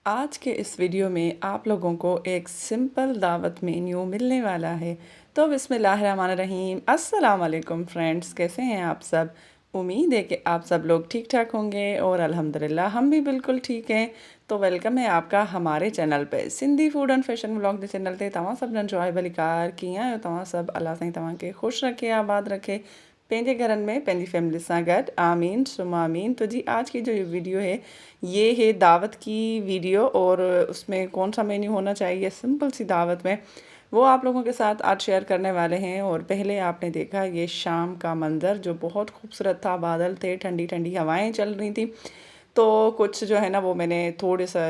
आज के इस वीडियो में आप लोगों को एक सिंपल दावत मेन्यू मिलने वाला है। तो बिस्मिल्लाहिर्रहमानिर्रहीम, अस्सलाम वालेकुम फ्रेंड्स, कैसे हैं आप सब। उम्मीद है कि आप सब लोग ठीक ठाक होंगे और अल्हम्दुलिल्लाह हम भी बिल्कुल ठीक हैं। तो वेलकम है आपका हमारे चैनल पे Sindhi food and fashion vlog के चैनल ते तव्हां सब जॉय भली कार कीअं आहियो तव्हां सब। अल्लाह साईं तव्हांखे ख़ुशि रखे, आबाद रखे, पेंजे घरनि में पंहिंजी फैमिली सां गॾु, आमीन सुम आमीन। तो जी आज की जो ये वीडियो है ये है दावत की वीडियो, और उसमें कौन सा मेन्यू होना चाहिए सिंपल सी दावत में, वो आप लोगों के साथ आज शेयर करने वाले हैं। और पहले आपने देखा ये शाम का मंज़र जो बहुत खूबसूरत था, बादल थे, ठंडी ठंडी हवाएं चल रही थी। तो कुछ जो है ना वो मैंने थोड़े सा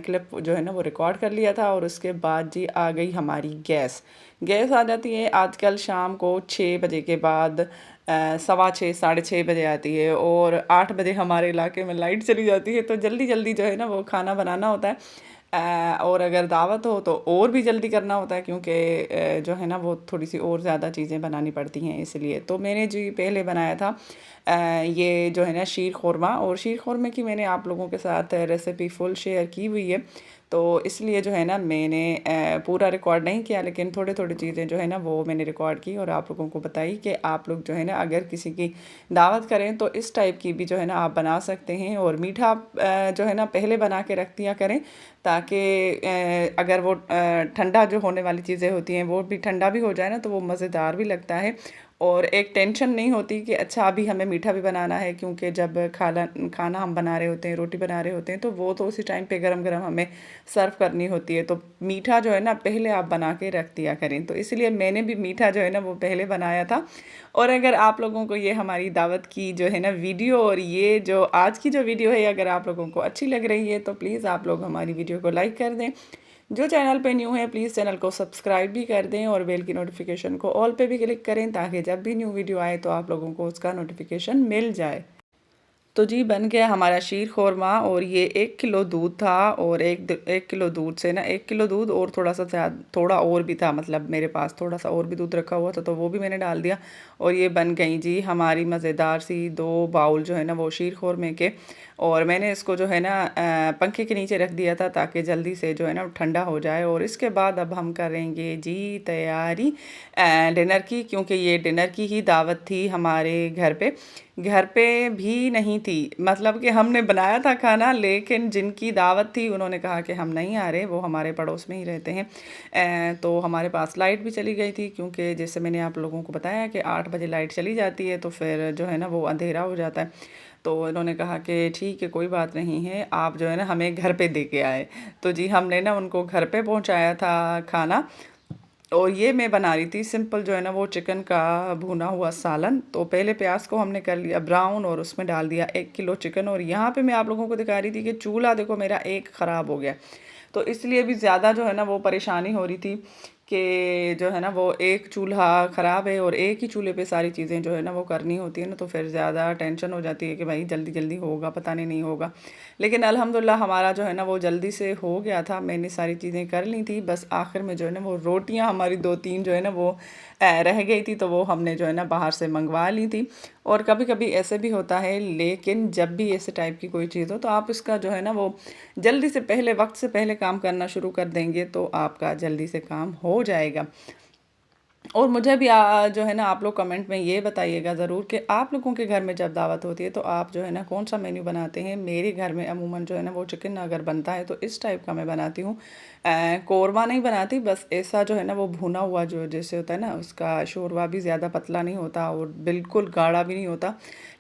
क्लिप जो है ना वो रिकॉर्ड कर लिया था। और उसके बाद जी आ गई हमारी गैस। गैस आ जाती है आजकल शाम को 6 बजे के बाद, 6:15 6:30 आती है, और 8 बजे हमारे इलाके में लाइट चली जाती है। तो जल्दी जल्दी जो है ना वो खाना बनाना होता है। और अगर दावत हो तो और भी जल्दी करना होता है, क्योंकि जो है ना वो थोड़ी सी और ज़्यादा चीज़ें बनानी पड़ती हैं। इसलिए तो मैंने जी पहले बनाया था ये जो है ना शीर खोरमा, और शीर खोरमे की मैंने आप लोगों के साथ रेसिपी फुल शेयर की हुई है। तो इसलिए जो है ना मैंने पूरा रिकॉर्ड नहीं किया, लेकिन थोड़े थोड़ी चीज़ें जो है ना वो मैंने रिकॉर्ड की और आप लोगों को बताई कि आप लोग जो है ना अगर किसी की दावत करें तो इस टाइप की भी जो है ना आप बना सकते हैं। और मीठा जो है ना पहले बना के रख दिया करें, ताकि अगर वो ठंडा जो होने वाली चीज़ें होती हैं वो भी ठंडा भी हो जाए ना तो वो मज़ेदार भी लगता है। और एक टेंशन नहीं होती कि अच्छा अभी हमें मीठा भी बनाना है, क्योंकि जब खाना खाना हम बना रहे होते हैं, रोटी बना रहे होते हैं, तो वो तो उसी टाइम पे गरम गरम हमें सर्व करनी होती है। तो मीठा जो है ना पहले आप बना के रख दिया करें। तो इसलिए मैंने भी मीठा जो है ना वो पहले बनाया था। और अगर आप लोगों को ये हमारी दावत की जो है ना वीडियो, और ये जो आज की जो वीडियो है, अगर आप लोगों को अच्छी लग रही है तो प्लीज़ आप लोग हमारी वीडियो को लाइक कर दें। जो चैनल पे न्यू है प्लीज़ चैनल को सब्सक्राइब भी कर दें, और बेल की नोटिफिकेशन को ऑल पे भी क्लिक करें, ताकि जब भी न्यू वीडियो आए तो आप लोगों को उसका नोटिफिकेशन मिल जाए। तो जी बन गया हमारा शीर खोरमा। और ये 1 किलो दूध था, और 1 किलो दूध से ना 1 किलो दूध और थोड़ा सा थोड़ा और भी था, मतलब मेरे पास थोड़ा सा और भी दूध रखा हुआ था, तो वो भी मैंने डाल दिया। और ये बन गई जी हमारी मज़ेदार सी 2 बाउल जो है ना वो शीर खोरमे के। और मैंने इसको जो है ना पंखे के नीचे रख दिया था, ताकि जल्दी से जो है ना ठंडा हो जाए। और इसके बाद अब हम करेंगे जी तैयारी डिनर की, क्योंकि ये डिनर की ही दावत थी हमारे घर पे। घर पे भी नहीं थी, मतलब कि हमने बनाया था खाना, लेकिन जिनकी दावत थी उन्होंने कहा कि हम नहीं आ रहे, वो हमारे पड़ोस में ही रहते हैं। तो हमारे पास लाइट भी चली गई थी, क्योंकि जैसे मैंने आप लोगों को बताया कि 8 बजे लाइट चली जाती है, तो फिर जो है ना वो अंधेरा हो जाता है। तो इन्होंने कहा कि ठीक है कोई बात नहीं है, आप जो है ना हमें घर पे दे के आए। तो जी हमने ना उनको घर पे पहुंचाया था खाना। और ये मैं बना रही थी सिंपल जो है ना वो चिकन का भुना हुआ सालन। तो पहले प्याज को हमने कर लिया ब्राउन, और उसमें डाल दिया 1 किलो चिकन। और यहाँ पे मैं आप लोगों को दिखा रही थी कि चूल्हा देखो मेरा एक ख़राब हो गया, तो इसलिए भी ज़्यादा जो है ना वो परेशानी हो रही थी कि जो है ना वो एक चूल्हा ख़राब है, और एक ही चूल्हे पे सारी चीज़ें जो है ना वो करनी होती है ना, तो फिर ज़्यादा टेंशन हो जाती है कि भाई जल्दी जल्दी होगा, पता नहीं होगा। लेकिन अल्हम्दुलिल्लाह हमारा जो है ना वो जल्दी से हो गया था, मैंने सारी चीज़ें कर ली थी। बस आखिर में जो है ना वो रोटियां हमारी 2-3 जो है ना वो रह गई थी, तो वो हमने जो है ना बाहर से मंगवा ली थी। और कभी कभी ऐसे भी होता है, लेकिन जब भी ऐसे टाइप की कोई चीज़ हो तो आप इसका जो है ना वो जल्दी से पहले, वक्त से पहले काम करना शुरू कर देंगे तो आपका जल्दी से काम हो जाएगा। और मुझे भी जो है ना आप लोग कमेंट में ये बताइएगा ज़रूर कि आप लोगों के घर में जब दावत होती है तो आप जो है ना कौन सा मेन्यू बनाते हैं। मेरे घर में अमूमन जो है ना वो चिकन अगर बनता है तो इस टाइप का मैं बनाती हूँ। कोरमा नहीं बनाती, बस ऐसा जो है ना वो भुना हुआ जो जैसे होता है ना, उसका शोरबा भी ज़्यादा पतला नहीं होता और बिल्कुल गाढ़ा भी नहीं होता,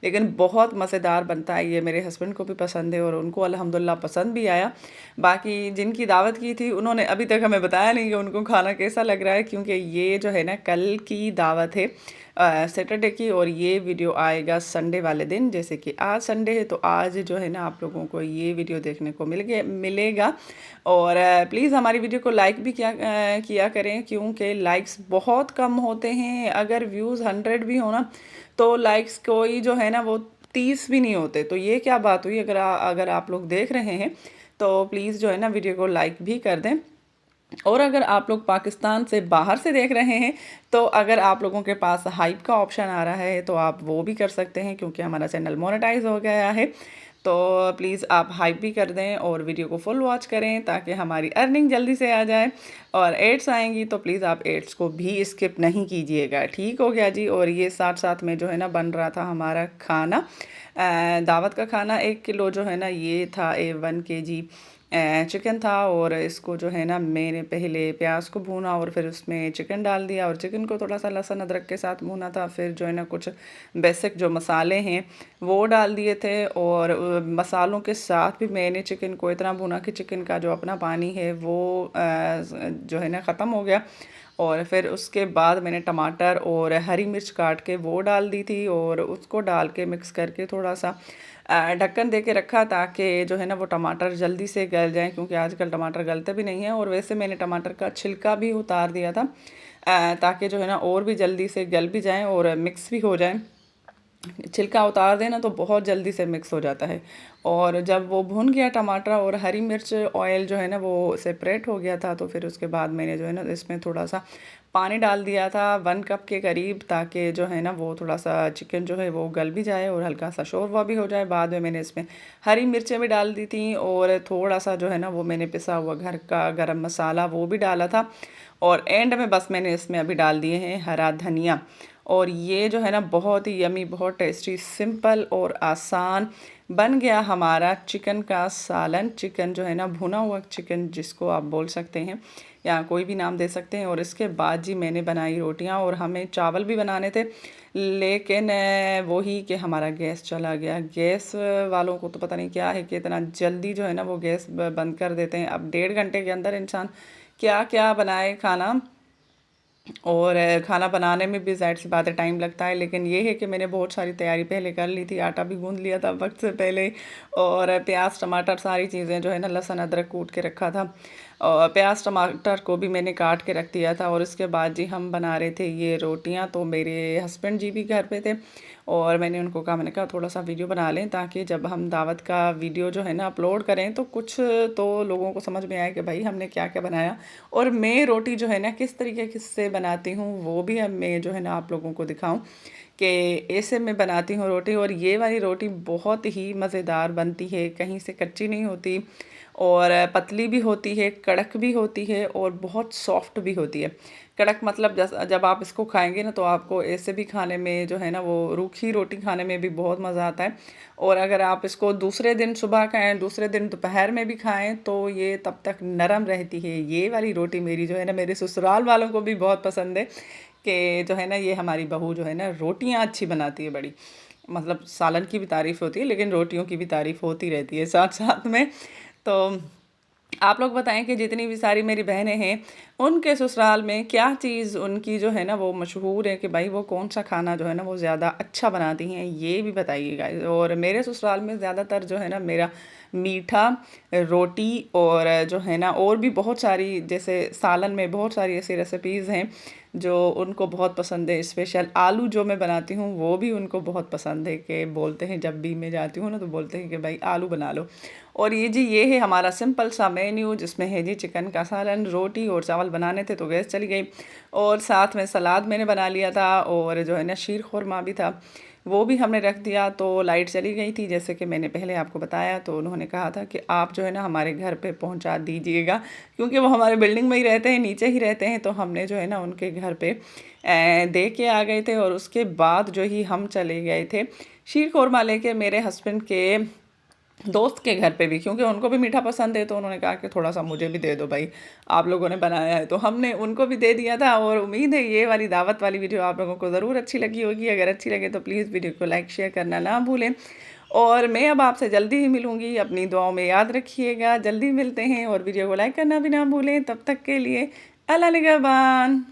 लेकिन बहुत मज़ेदार बनता है। ये मेरे हस्बैंड को भी पसंद है और उनको अल्हम्दुलिल्लाह पसंद भी आया। बाकी जिनकी दावत की थी उन्होंने अभी तक हमें बताया नहीं कि उनको खाना कैसा लग रहा है, क्योंकि ये जो है ना कल की दावत है सैटरडे की, और ये वीडियो आएगा संडे वाले दिन। जैसे कि आज संडे है तो आज जो है ना आप लोगों को ये वीडियो देखने को मिलेगा। और प्लीज़ हमारी वीडियो को लाइक भी किया करें, क्योंकि लाइक्स बहुत कम होते हैं। अगर व्यूज़ 100 भी हो ना तो लाइक्स कोई जो है ना वो 30 भी नहीं होते। तो ये क्या बात हुई, अगर आप लोग देख रहे हैं तो प्लीज़ जो है ना वीडियो को लाइक भी कर दें। और अगर आप लोग पाकिस्तान से बाहर से देख रहे हैं तो अगर आप लोगों के पास हाइप का ऑप्शन आ रहा है तो आप वो भी कर सकते हैं, क्योंकि हमारा चैनल मोनेटाइज हो गया है। तो प्लीज़ आप हाइप भी कर दें और वीडियो को फुल वॉच करें ताकि हमारी अर्निंग जल्दी से आ जाए। और एड्स आएंगी तो प्लीज़ आप एड्स को भी स्किप नहीं कीजिएगा। ठीक हो गया जी। और ये साथ साथ में जो है ना बन रहा था हमारा खाना, दावत का खाना। 1 किलो जो है ना ये था 1 kg चिकन था। और इसको जो है ना मैंने पहले प्याज को भूना और फिर उसमें चिकन डाल दिया और चिकन को थोड़ा सा लहसुन अदरक के साथ भूना था। फिर जो है ना कुछ बेसिक जो मसाले हैं वो डाल दिए थे। और मसालों के साथ भी मैंने चिकन को इतना भुना कि चिकन का जो अपना पानी है वो जो है ना ख़त्म हो गया। और फिर उसके बाद मैंने टमाटर और हरी मिर्च काट के वो डाल दी थी और उसको डाल के मिक्स करके थोड़ा सा ढक्कन दे के रखा ताकि जो है ना वो टमाटर जल्दी से गल जाएं, क्योंकि आजकल टमाटर गलते भी नहीं हैं। और वैसे मैंने टमाटर का छिलका भी उतार दिया था ताकि जो है ना और भी जल्दी से गल भी जाएं और मिक्स भी हो जाएं। छिलका उतार देना तो बहुत जल्दी से मिक्स हो जाता है। और जब वो भुन गया टमाटर और हरी मिर्च ऑयल जो है ना वो सेपरेट हो गया था, तो फिर उसके बाद मैंने जो है ना इसमें थोड़ा सा पानी डाल दिया था 1 कप के करीब, ताकि जो है ना वो थोड़ा सा चिकन जो है वो गल भी जाए और हल्का सा शोरवा भी हो जाए। बाद में मैंने इसमें हरी मिर्चें भी डाल दी थी और थोड़ा सा जो है ना वो मैंने पिसा हुआ घर का गरम मसाला वो भी डाला था। और एंड में बस मैंने इसमें अभी डाल दिए हैं हरा धनिया। और ये जो है ना बहुत ही यमी, बहुत टेस्टी, सिंपल और आसान बन गया हमारा चिकन का सालन। चिकन जो है ना भुना हुआ चिकन जिसको आप बोल सकते हैं या कोई भी नाम दे सकते हैं। और इसके बाद जी मैंने बनाई रोटियां और हमें चावल भी बनाने थे, लेकिन वही कि हमारा गैस चला गया। गैस वालों को तो पता नहीं क्या है कि इतना जल्दी जो है ना वो गैस बंद कर देते हैं। अब 1.5 घंटे के अंदर इंसान क्या क्या बनाए खाना। और खाना बनाने में भी ज़ाहिर सी बात है टाइम लगता है, लेकिन ये है कि मैंने बहुत सारी तैयारी पहले कर ली थी। आटा भी गूंद लिया था वक्त से पहले और प्याज टमाटर सारी चीज़ें जो है ना लहसुन अदरक कूट के रखा था। और प्याज टमाटर को भी मैंने काट के रख दिया था। और उसके बाद जी हम बना रहे थे ये रोटियां। तो मेरे हस्बैंड जी भी घर पे थे और मैंने उनको कहा, मैंने कहा थोड़ा सा वीडियो बना लें ताकि जब हम दावत का वीडियो जो है ना अपलोड करें तो कुछ तो लोगों को समझ में आए कि भाई हमने क्या क्या बनाया। और मैं रोटी जो है ना किस तरीके से बनाती हूँ वो भी अब मैं जो है ना आप लोगों को दिखाऊं कि ऐसे मैं बनाती हूँ रोटी। और ये वाली रोटी बहुत ही मज़ेदार बनती है, कहीं से कच्ची नहीं होती और पतली भी होती है, कड़क भी होती है और बहुत सॉफ्ट भी होती है। कड़क मतलब जब आप इसको खाएंगे ना तो आपको ऐसे भी खाने में जो है ना वो रूखी रोटी खाने में भी बहुत मज़ा आता है। और अगर आप इसको दूसरे दिन सुबह खाएं, दूसरे दिन दोपहर में भी खाएं तो ये तब तक नरम रहती है। ये वाली रोटी मेरी जो है ना मेरे ससुराल वालों को भी बहुत पसंद है कि जो है ना ये हमारी बहू जो है ना रोटियां अच्छी बनाती है बड़ी। मतलब सालन की भी तारीफ़ होती है लेकिन रोटियों की भी तारीफ़ होती रहती है साथ साथ में। तो आप लोग बताएं कि जितनी भी सारी मेरी बहनें हैं उनके ससुराल में क्या चीज़ उनकी जो है ना वो मशहूर है, कि भाई वो कौन सा खाना जो है ना वो ज़्यादा अच्छा बनाती हैं, ये भी बताइएगा। और मेरे ससुराल में ज़्यादातर जो है ना मेरा मीठा, रोटी और जो है ना और भी बहुत सारी, जैसे सालन में बहुत सारी ऐसी रेसिपीज़ हैं जो उनको बहुत पसंद है। स्पेशल आलू जो मैं बनाती हूँ वो भी उनको बहुत पसंद है, कि बोलते हैं जब भी मैं जाती हूँ ना तो बोलते हैं कि भाई आलू बना लो। और ये जी ये है हमारा सिंपल सा मेन्यू जिसमें है जी चिकन का सालन, रोटी और चावल बनाने थे तो गैस चली गई। और साथ में सलाद मैंने बना लिया था और जो है ना शीर खुरमा भी था वो भी हमने रख दिया। तो लाइट चली गई थी जैसे कि मैंने पहले आपको बताया, तो उन्होंने कहा था कि आप जो है ना हमारे घर पे पहुंचा दीजिएगा, क्योंकि वो हमारे बिल्डिंग में ही रहते हैं, नीचे ही रहते हैं। तो हमने जो है ना उनके घर पे दे के आ गए थे। और उसके बाद जो ही हम चले गए थे शीर खुरमा लेके मेरे हस्बैंड के दोस्त के घर पे भी, क्योंकि उनको भी मीठा पसंद है। तो उन्होंने कहा कि थोड़ा सा मुझे भी दे दो भाई, आप लोगों ने बनाया है। तो हमने उनको भी दे दिया था। और उम्मीद है ये वाली दावत वाली वीडियो आप लोगों को ज़रूर अच्छी लगी होगी। अगर अच्छी लगे तो प्लीज़ वीडियो को लाइक शेयर करना ना भूलें। और मैं अब आपसे जल्दी ही मिलूँगी, अपनी दुआओं में याद रखिएगा। जल्दी मिलते हैं और वीडियो को लाइक करना भी ना भूलें। तब तक के लिए अल्लाह निगहबान।